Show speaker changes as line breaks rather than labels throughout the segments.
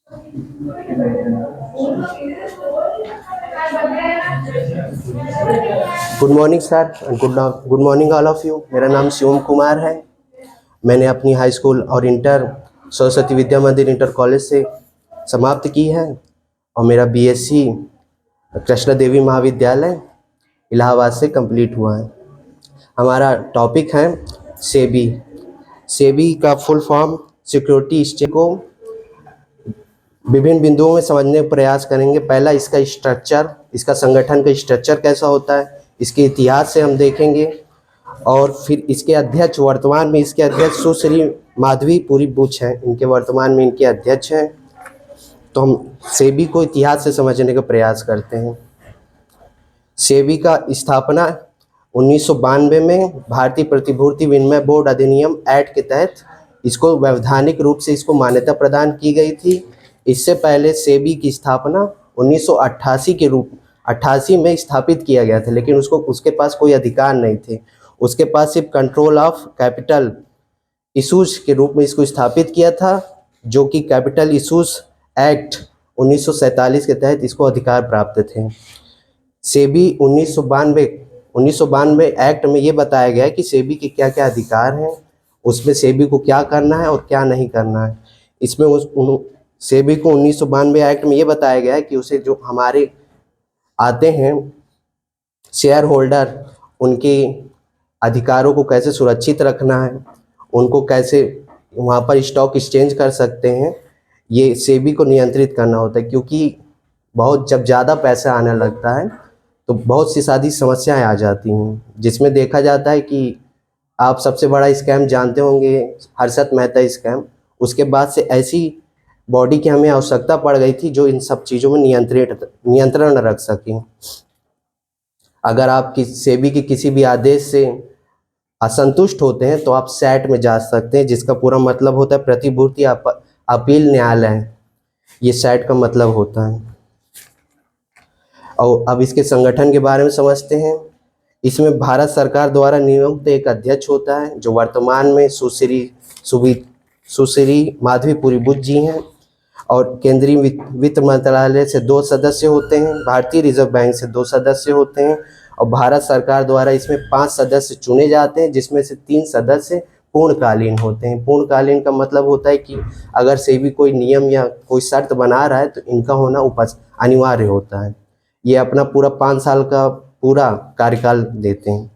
Good morning sir, good morning all of you. मेरा नाम शिवम कुमार है। मैंने अपनी हाई स्कूल और इंटर सरस्वती विद्या मंदिर इंटर कॉलेज से समाप्त की है और मेरा बीएससी कृष्णा देवी महाविद्यालय इलाहाबाद से कंप्लीट हुआ है। हमारा टॉपिक है सेबी। सेबी का फुल फॉर्म सिक्योरिटी एक्सचेंज को विभिन्न बिंदुओं में समझने का प्रयास करेंगे। पहला, इसका स्ट्रक्चर, इसका संगठन का स्ट्रक्चर कैसा होता है, इसके इतिहास से हम देखेंगे और फिर इसके अध्यक्ष, वर्तमान में इसके अध्यक्ष सुश्री माधवी पुरी बुच हैं, इनके वर्तमान में इनके अध्यक्ष हैं। तो हम सेबी को इतिहास से समझने का प्रयास करते हैं। सेबी का स्थापना 1992 में भारतीय प्रतिभूति विनिमय बोर्ड अधिनियम एक्ट के तहत इसको वैधानिक रूप से इसको मान्यता प्रदान की गई थी। इससे पहले सेबी की स्थापना 1988 में स्थापित किया गया था, लेकिन उसके पास कोई अधिकार नहीं थे। उसके पास सिर्फ कंट्रोल ऑफ कैपिटल इशूज के रूप में इसको स्थापित किया था, जो कि कैपिटल इशूज एक्ट 1947 के तहत इसको अधिकार प्राप्त थे। सेबी 1992 एक्ट में ये बताया गया है कि सेबी के क्या क्या अधिकार हैं, उसमें सेबी को क्या करना है और क्या नहीं करना है। इसमें सेबी को 1992 एक्ट में ये बताया गया है कि उसे जो हमारे आते हैं शेयर होल्डर, उनके अधिकारों को कैसे सुरक्षित रखना है, उनको कैसे वहाँ पर स्टॉक एक्सचेंज कर सकते हैं, ये सेबी को नियंत्रित करना होता है। क्योंकि जब ज़्यादा पैसा आने लगता है तो बहुत सी सारी समस्याएं आ जाती हैं, जिसमें देखा जाता है कि आप सबसे बड़ा स्कैम जानते होंगे, हर्षद मेहता स्कैम। उसके बाद से ऐसी बॉडी की हमें आवश्यकता पड़ गई थी जो इन सब चीज़ों में नियंत्रण रख सकें। अगर आप सेबी के किसी भी आदेश से असंतुष्ट होते हैं तो आप सैट में जा सकते हैं, जिसका पूरा मतलब होता है प्रतिभूति अपील न्यायालय। ये सैट का मतलब होता है। और अब इसके संगठन के बारे में समझते हैं। इसमें भारत सरकार द्वारा नियुक्त एक अध्यक्ष होता है, जो वर्तमान में सुश्री माधवी पुरी बुच जी हैं। और केंद्रीय वित्त मंत्रालय से 2 सदस्य होते हैं, भारतीय रिजर्व बैंक से 2 सदस्य होते हैं और भारत सरकार द्वारा इसमें 5 सदस्य चुने जाते हैं, जिसमें से 3 सदस्य पूर्णकालीन होते हैं। पूर्णकालीन का मतलब होता है कि अगर सेबी कोई नियम या कोई शर्त बना रहा है तो इनका होना अनिवार्य होता है। ये अपना पूरा 5 साल का पूरा कार्यकाल देते हैं।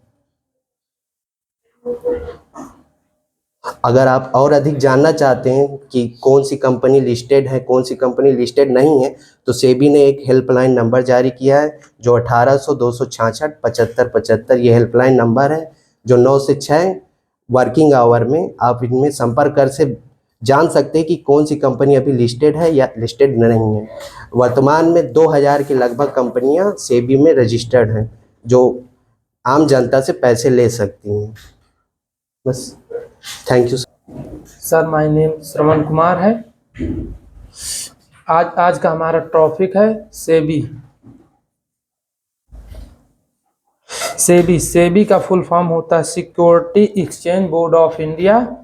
अगर आप और अधिक जानना चाहते हैं कि कौन सी कंपनी लिस्टेड है, कौन सी कंपनी लिस्टेड नहीं है, तो सेबी ने एक हेल्पलाइन नंबर जारी किया है, जो 1800-266-7575 ये हेल्पलाइन नंबर है, जो 9 से 6 वर्किंग आवर में आप इनमें संपर्क कर से जान सकते हैं कि कौन सी कंपनी अभी लिस्टेड है या लिस्टेड नहीं है। वर्तमान में 2000 के लगभग कंपनियां सेबी में रजिस्टर्ड हैं, जो आम जनता से पैसे ले सकती हैं। बस, thank you
sir. My name Shravan Kumar है। आज का हमारा टॉपिक है सेबी। सेबी का फुल फॉर्म होता है security exchange board of India.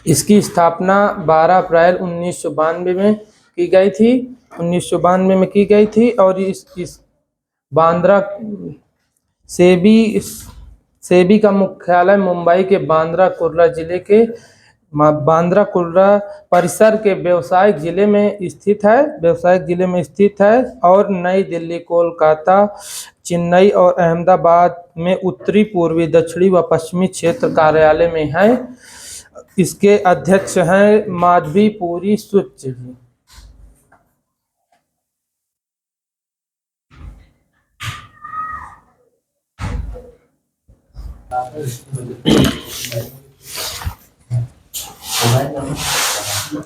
इसकी स्थापना 12 अप्रैल 1992 में की गई थी। 1992 में की गई थी और इस बांद्रा सेबी का मुख्यालय मुंबई के बांद्रा कुर्ला जिले के बांद्रा कुर्ला परिसर के व्यावसायिक जिले में स्थित है और नई दिल्ली, कोलकाता, चेन्नई और अहमदाबाद में उत्तरी, पूर्वी, दक्षिणी व पश्चिमी क्षेत्र कार्यालय में है। इसके अध्यक्ष हैं माधवी पुरी बुच जी।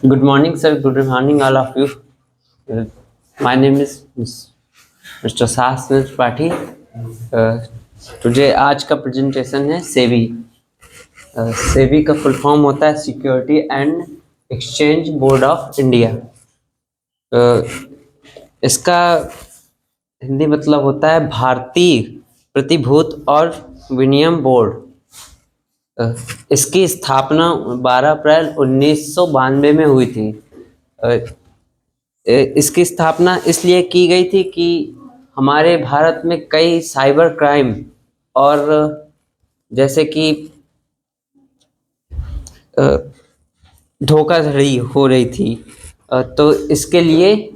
Good morning, sir. Good morning, all of you. My name is Mr. Sahasraj Pathi. Today आज का प्रेजेंटेशन है सेबी। सेबी का फुल फॉर्म होता है security and exchange board of India. इसका हिंदी मतलब होता है भारतीय प्रतिभूति और विनिमय बोर्ड। इसकी स्थापना 12 अप्रैल 1992 में हुई थी। इसकी स्थापना इसलिए की गई थी कि हमारे भारत में कई साइबर क्राइम और जैसे कि धोखाधड़ी हो रही थी, तो इसके लिए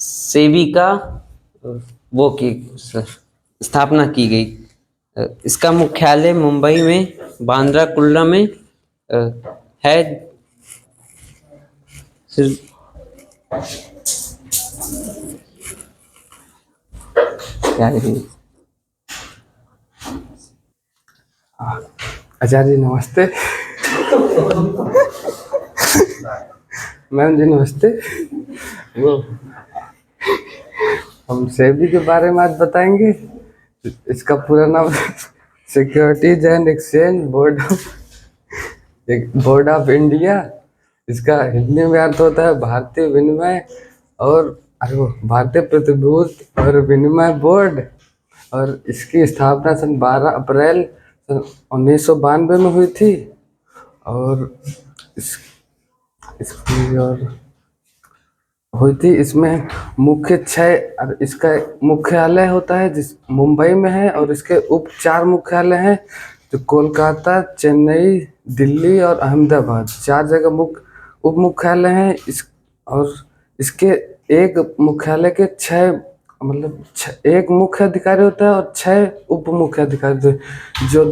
सेबी का वो की स्थापना की गई। इसका मुख्यालय मुंबई में बांद्रा कुर्ला में है। क्या है?
आचार्य जी नमस्ते। मैम जी नमस्ते। वो हम सेबी के बारे में आज बताएंगे। इसका पूरा नाम securities and exchange board of India. इसका हिंदी में अर्थ होता है भारतीय विनिमय और भारतीय प्रतिभूति और विनिमय बोर्ड। और इसकी स्थापना सन 12 अप्रैल 1992 में हुई थी। और इसकी और हुई थी। इसमें मुख्य 6 इसका मुख्यालय होता है जिस मुंबई में है, और इसके उप 4 मुख्यालय हैं जो कोलकाता, चेन्नई, दिल्ली और अहमदाबाद। 4 जगह उप मुख्यालय हैं। और इसके एक मुख्यालय के 6 एक मुख्य अधिकारी होता है और 6 उप मुख्य अधिकारी होते हैं, जो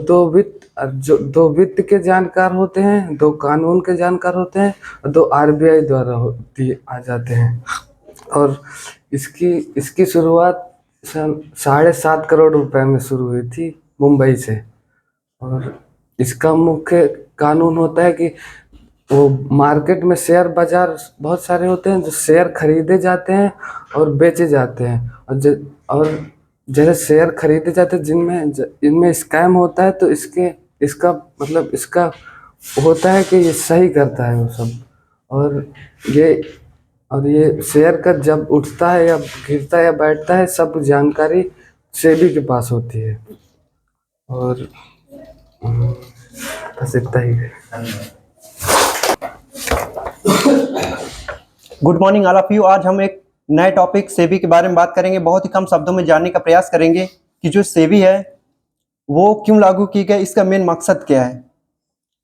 2 वित्त के जानकार होते हैं, 2 कानून के जानकार होते हैं और 2 आरबीआई द्वारा आ जाते हैं। और इसकी शुरुआत सन 7.5 करोड़ रुपए में शुरू हुई थी मुंबई से। और इसका मुख्य कानून होता है कि वो मार्केट में शेयर बाजार बहुत सारे होते हैं जो शेयर खरीदे जाते हैं और बेचे जाते हैं। और जैसे शेयर खरीदे जाते हैं इनमें स्कैम होता है, तो इसका होता है कि ये सही करता है वो सब। और ये शेयर का जब उठता है या गिरता है या बैठता है, सब जानकारी सेबी के पास होती है। और बस इतना ही है।
Good morning all of you. आज हम एक नए टॉपिक सेबी के बारे में बात करेंगे। बहुत ही कम शब्दों में जानने का प्रयास करेंगे कि जो सेबी है वो क्यों लागू की गई, इसका मेन मकसद क्या है।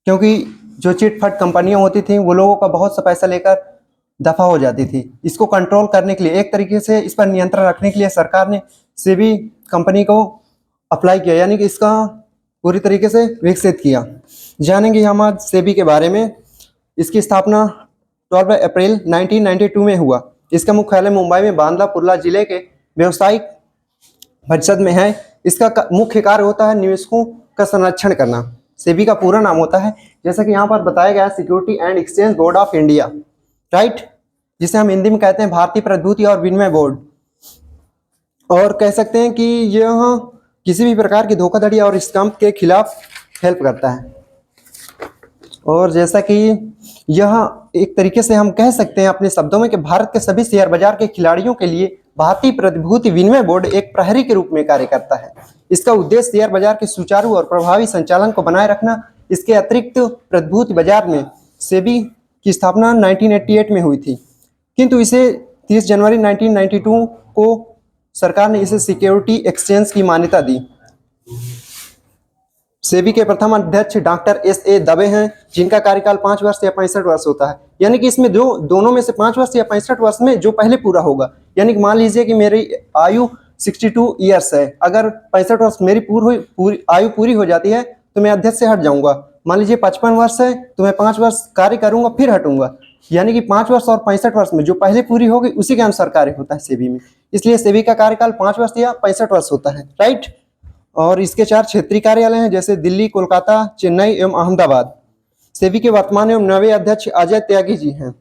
क्योंकि जो चिट फंड कंपनियां होती थी वो लोगों का बहुत सा पैसा लेकर दफा हो जाती थी। इसको कंट्रोल करने के लिए, एक तरीके से इस पर नियंत्रण रखने के लिए सरकार ने सेबी कंपनी को अप्लाई किया, यानी कि इसका पूरी तरीके से विकसित किया। जानेंगे हम आज सेबी के बारे में। इसकी स्थापना 12 अप्रैल 1992 में हुआ। इसका मुख्यालय मुंबई में बांद्रा कुर्ला जिले के व्यवसायिक परिषद में है। इसका मुख्य कार्य होता है निवेशकों का संरक्षण करना। सेबी का पूरा नाम होता है, जैसा कि यहाँ पर बताया गया है, security and exchange board of India, right, जिसे हम हिंदी में कहते हैं भारतीय प्रतिभूति और विनिमय बोर्ड। और कह सकते हैं कि यह किसी भी प्रकार की धोखाधड़ी और स्कैम के खिलाफ हेल्प करता है। और जैसा कि यह एक तरीके से हम कह सकते हैं अपने शब्दों में कि भारत के सभी शेयर बाजार के खिलाड़ियों के लिए भारतीय प्रतिभूति विनिमय बोर्ड एक प्रहरी के रूप में कार्य करता है। इसका उद्देश्य शेयर बाजार के सुचारू और प्रभावी संचालन को बनाए रखना। इसके अतिरिक्त प्रतिभूति बाजार में सेबी की स्थापना 1988 में हुई थी, किंतु इसे 30 जनवरी 1992 को सरकार ने इसे सिक्योरिटी एक्सचेंज की मान्यता दी। सेबी के प्रथम अध्यक्ष डॉक्टर S.A. दवे हैं, जिनका कार्यकाल 5 वर्ष या 65 वर्ष होता है। यानी कि इसमें दोनों में से 5 वर्ष या 65 वर्ष में जो पहले पूरा होगा, यानी कि मान लीजिए कि मेरी आयु 62 ईयर्स है, अगर 65 वर्ष मेरी आयु पूरी हो जाती है तो मैं अध्यक्ष से हट जाऊंगा। मान लीजिए 55 वर्ष है तो मैं 5 वर्ष कार्य करूंगा फिर हटूंगा। यानी कि 5 वर्ष और 65 वर्ष में जो पहले पूरी होगी उसी के अनुसार कार्य होता है सेबी में। इसलिए सेबी का कार्यकाल 5 वर्ष या 65 वर्ष होता है, राइट। और इसके 4 क्षेत्रीय कार्यालय हैं, जैसे दिल्ली, कोलकाता, चेन्नई एवं अहमदाबाद। सेबी के वर्तमान एवं नवे अध्यक्ष अजय त्यागी जी हैं,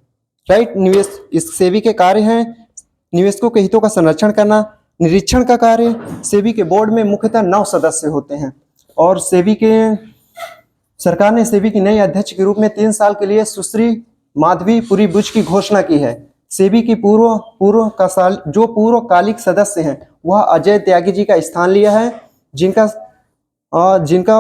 राइट। इस सेबी के कार्य हैं निवेशकों के हितों का संरक्षण करना। निरीक्षण का कार्य, सेबी के बोर्ड में मुख्यतः 9 सदस्य होते हैं। और सरकार ने सेबी की नई अध्यक्ष के रूप में 3 साल के लिए सुश्री माधवी पुरी बुच की घोषणा की है। सेबी की जो पूर्वकालिक सदस्य हैं वह अजय त्यागी जी का स्थान लिया है, जिनका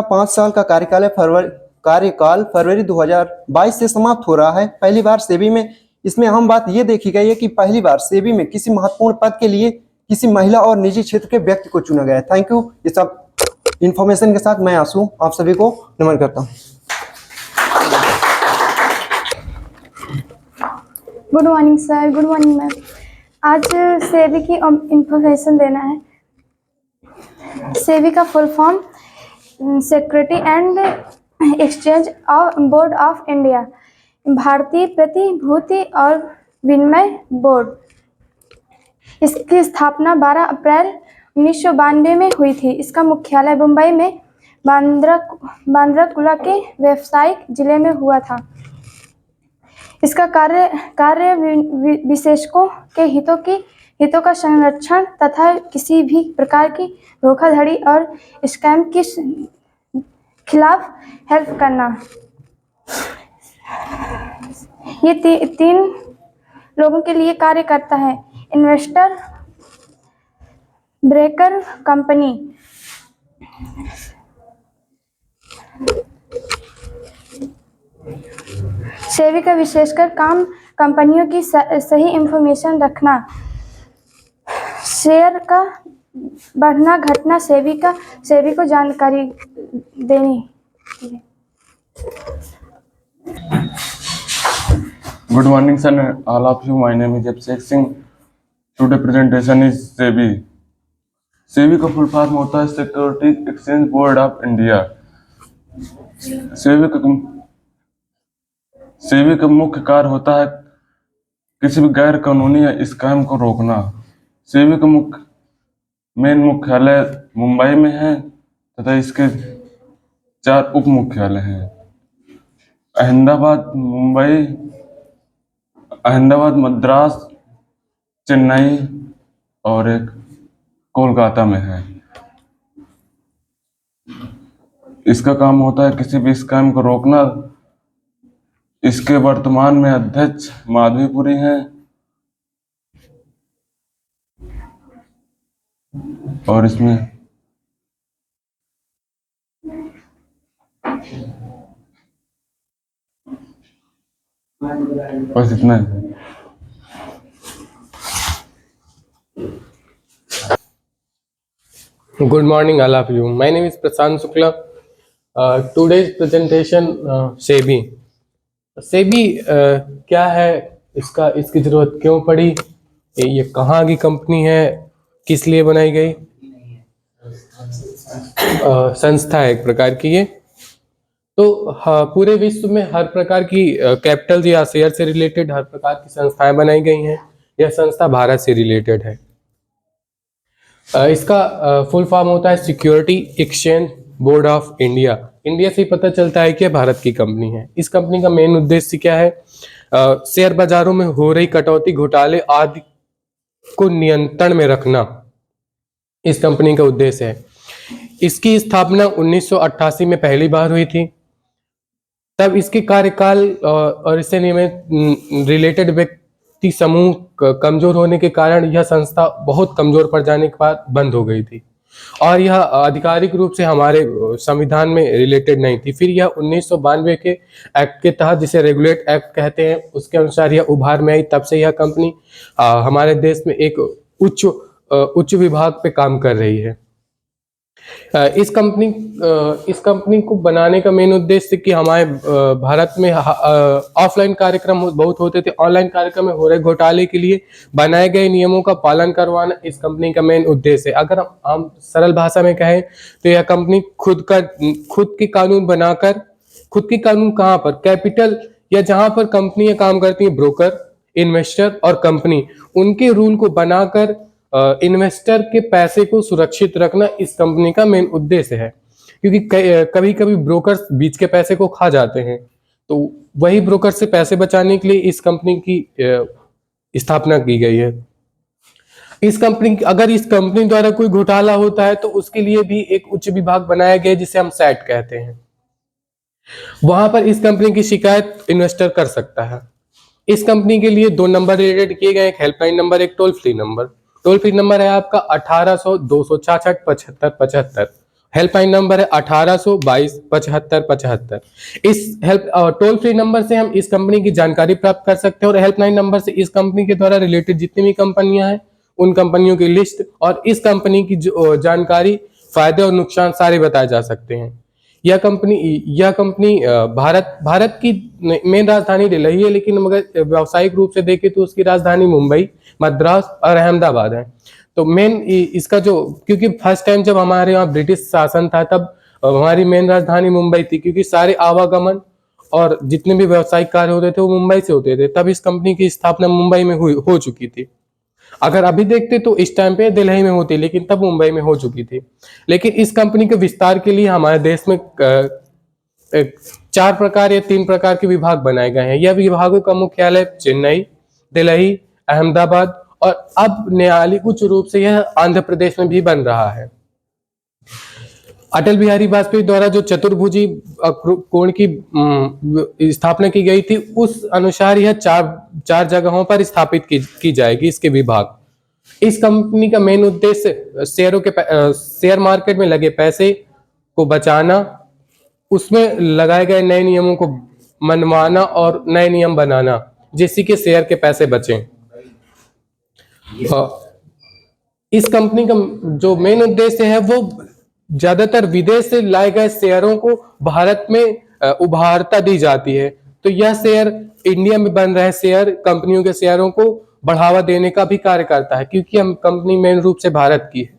5 साल का कार्यकाल फरवरी 2022 से समाप्त हो रहा है। पहली बार सेबी में इसमें अहम बात ये देखी गई है कि पहली बार सेबी में किसी महत्वपूर्ण पद के लिए किसी महिला और निजी क्षेत्र के व्यक्ति को चुना गया है। Thank you. ये सब इन्फॉर्मेशन के साथ मैं आंसू आप सभी को नमन करता हूँ।
Good morning sir, good morning ma'am. आज सेबी की इंफॉर्मेशन देना है। सेबी का full form security and exchange board of India, भारतीय प्रतिभूति और विनिमय बोर्ड। इसकी स्थापना 12 अप्रैल 1992 में हुई थी। इसका मुख्यालय मुंबई में बांद्राकुला के व्यावसायिक जिले में हुआ था। इसका कार्य विशेषकों के हितों का संरक्षण तथा किसी भी प्रकार की धोखाधड़ी और स्कैम के खिलाफ हेल्प करना। ये तीन लोगों के लिए कार्य करता है: इन्वेस्टर, ब्रोकर, कंपनी। सेबी का विशेषकर काम कंपनियों की सही इंफॉर्मेशन रखना, शेयर का बढ़ना घटना सेबी को जानकारी देनी।
Good morning, sir. All of you. My name is Abhishek Singh. Today presentation is SEBI. SEBI का फुल फॉर्म होता है security exchange board of India. SEBI का मुख्य कार्य होता है किसी भी गैर कानूनी या स्कैम को रोकना। सेबी का मेन मुख्यालय मुंबई में है तथा इसके 4 उप मुख्यालय हैं: अहमदाबाद, मद्रास, चेन्नई और एक कोलकाता में है। इसका काम होता है किसी भी स्कैम को रोकना। इसके वर्तमान में अध्यक्ष माधवीपुरी हैं और इसमें बस इतना है।
Good morning, all of you. My name is Prashant Shukla. Today's presentation, SEBI. SEBI क्या है, इसकी जरूरत क्यों पड़ी, ये कहाँ की कंपनी है, किस लिए बनाई गई, संस्था है एक प्रकार की ये। तो पूरे विश्व में हर प्रकार की कैपिटल या शेयर से रिलेटेड हर प्रकार की संस्थाएं बनाई गई हैं। यह संस्था भारत से रिलेटेड है। इसका फुल फॉर्म होता है security exchange board of India. India से ही पता चलता है कि भारत की कंपनी है। इस कंपनी का मेन उद्देश्य क्या है? शेयर बाजारों में हो रही कटौती, घोटाले आदि को नियंत्रण में रखना इस कंपनी का उद्देश्य है। इसकी स्थापना 1988 में पहली बार हुई थी। तब इसके कार्यकाल और इससे नियमित रिलेटेड व्यक्ति समूह कमजोर होने के कारण यह संस्था बहुत कमजोर पड़ जाने के बाद बंद हो गई थी और यह आधिकारिक रूप से हमारे संविधान में रिलेटेड नहीं थी। फिर यह 1992 के एक्ट के तहत, जिसे रेगुलेट एक्ट कहते हैं, उसके अनुसार यह उभार में आई। तब से यह कंपनी हमारे देश में एक उच्च विभाग पे काम कर रही है। इस कंपनी को बनाने का मेन उद्देश्य कि हमारे भारत में ऑफलाइन कार्यक्रम बहुत होते थे, ऑनलाइन कार्यक्रम में हो रहे घोटाले के लिए बनाए गए नियमों का पालन करवाना इस कंपनी का मेन उद्देश्य है। अगर हम सरल भाषा में कहें तो यह कंपनी खुद के कानून बनाकर, खुद के कानून कहाँ पर, कैपिटल या जहां पर कंपनियां काम करती हैं, ब्रोकर, इन्वेस्टर और कंपनी, उनके रूल को बनाकर इन्वेस्टर के पैसे को सुरक्षित रखना इस कंपनी का मेन उद्देश्य है। क्योंकि कभी कभी ब्रोकर्स बीच के पैसे को खा जाते हैं, तो वही ब्रोकर से पैसे बचाने के लिए इस कंपनी की स्थापना की गई है। अगर इस कंपनी द्वारा कोई घोटाला होता है तो उसके लिए भी एक उच्च विभाग बनाया गया है जिसे हम सैट कहते हैं। वहां पर इस कंपनी की शिकायत इन्वेस्टर कर सकता है। इस कंपनी के लिए 2 नंबर रिलेटेड किए गए, एक हेल्पलाइन नंबर, एक toll free number. Toll free number है आपका 1800-266-7575। हेल्पलाइन नंबर है 1822 75 75। इस हेल्प टोल फ्री नंबर से हम इस कंपनी की जानकारी प्राप्त कर सकते हैं और हेल्पलाइन नंबर से इस कंपनी के द्वारा रिलेटेड जितनी भी कंपनियां हैं उन कंपनियों की लिस्ट और इस कंपनी की जो जानकारी, फायदे और नुकसान सारे बताए जा सकते हैं। यह कंपनी भारत की मेन राजधानी दिल्ली है, लेकिन मगर व्यावसायिक रूप से देखें तो उसकी राजधानी मुंबई, मद्रास और अहमदाबाद है। तो मेन इसका जो, क्योंकि फर्स्ट टाइम जब हमारे यहाँ ब्रिटिश शासन था तब हमारी मेन राजधानी मुंबई थी, क्योंकि सारे आवागमन और जितने भी व्यावसायिक कार्य होते थे वो मुंबई से होते थे। तब इस कंपनी की स्थापना मुंबई में हो चुकी थी। अगर अभी देखते तो इस टाइम पे दिल्ली में होती, लेकिन तब मुंबई में हो चुकी थी। लेकिन इस कंपनी के विस्तार के लिए हमारे देश में 4 प्रकार या 3 प्रकार के विभाग बनाए गए हैं। यह विभागों का मुख्यालय चेन्नई, दिल्ली, अहमदाबाद और अब न्यायालय उच्च रूप से यह आंध्र प्रदेश में भी बन रहा है। अटल बिहारी वाजपेयी द्वारा जो चतुर्भुजी कोण की स्थापना की गई थी, उस अनुसार यह चार जगहों पर स्थापित की जाएगी इसके विभाग। इस कंपनी का मेन उद्देश्य शेयर मार्केट में लगे पैसे को बचाना, उसमें लगाए गए नए नियमों को मनवाना और नए नियम बनाना जिससे कि शेयर के पैसे बचें। इस कंपनी का जो मेन उद्देश्य है वो ज्यादातर विदेश से लाए गए शेयरों को भारत में उभारता दी जाती है। तो यह शेयर इंडिया में बन रहे शेयर कंपनियों के शेयरों को बढ़ावा देने का भी कार्य करता है, क्योंकि हम कंपनी मेन रूप से भारत की है।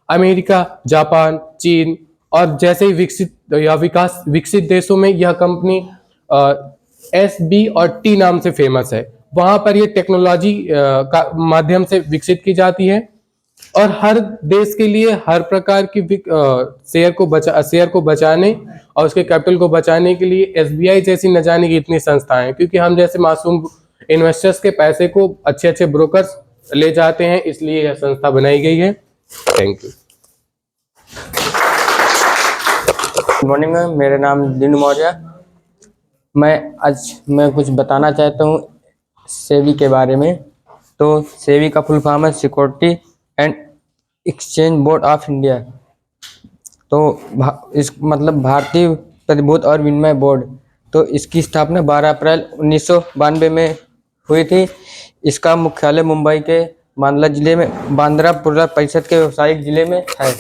अमेरिका, जापान, चीन और जैसे ही विकसित देशों में यह कंपनी SB और T नाम से फेमस है। वहां पर यह टेक्नोलॉजी का माध्यम से विकसित की जाती है और हर देश के लिए हर प्रकार की शेयर को बचाने और उसके कैपिटल को बचाने के लिए SBI जैसी न जाने की इतनी संस्थाएं हैं, क्योंकि हम जैसे मासूम इन्वेस्टर्स के पैसे को अच्छे ब्रोकर्स ले जाते हैं, इसलिए यह संस्था बनाई गई है। Thank you.
Good morning ma'am, मेरा नाम दिनु मौर्य। मैं कुछ बताना चाहता हूँ सेबी के बारे में। तो सेबी का फुल फॉर्म है security and exchange board of India. तो इस मतलब भारतीय प्रतिभूति और विनिमय बोर्ड। तो इसकी स्थापना 12 अप्रैल 1992 में हुई थी। इसका मुख्यालय मुंबई के बांद्रा कुर्ला परिषद के व्यावसायिक जिले में है।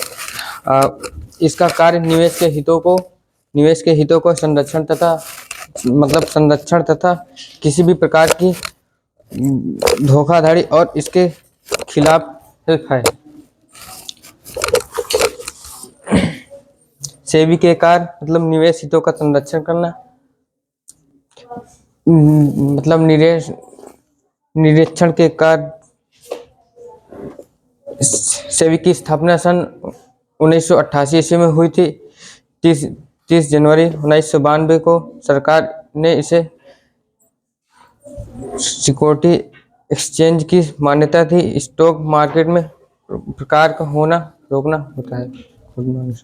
इसका कार्य निवेश के हितों को संरक्षण तथा किसी भी प्रकार की धोखाधड़ी और इसके खिलाफ है। सेबी के कार्य मतलब निवेश हितों का संरक्षण करना, मतलब निरीक्षण के कार्य। सेबी की स्थापना सन 1988 ईस्वी में हुई थी। 30 जनवरी 1992 को सरकार ने इसे सिक्योरिटी एक्सचेंज की मान्यता थी। स्टॉक मार्केट में प्रकार का होना रोकना होता है।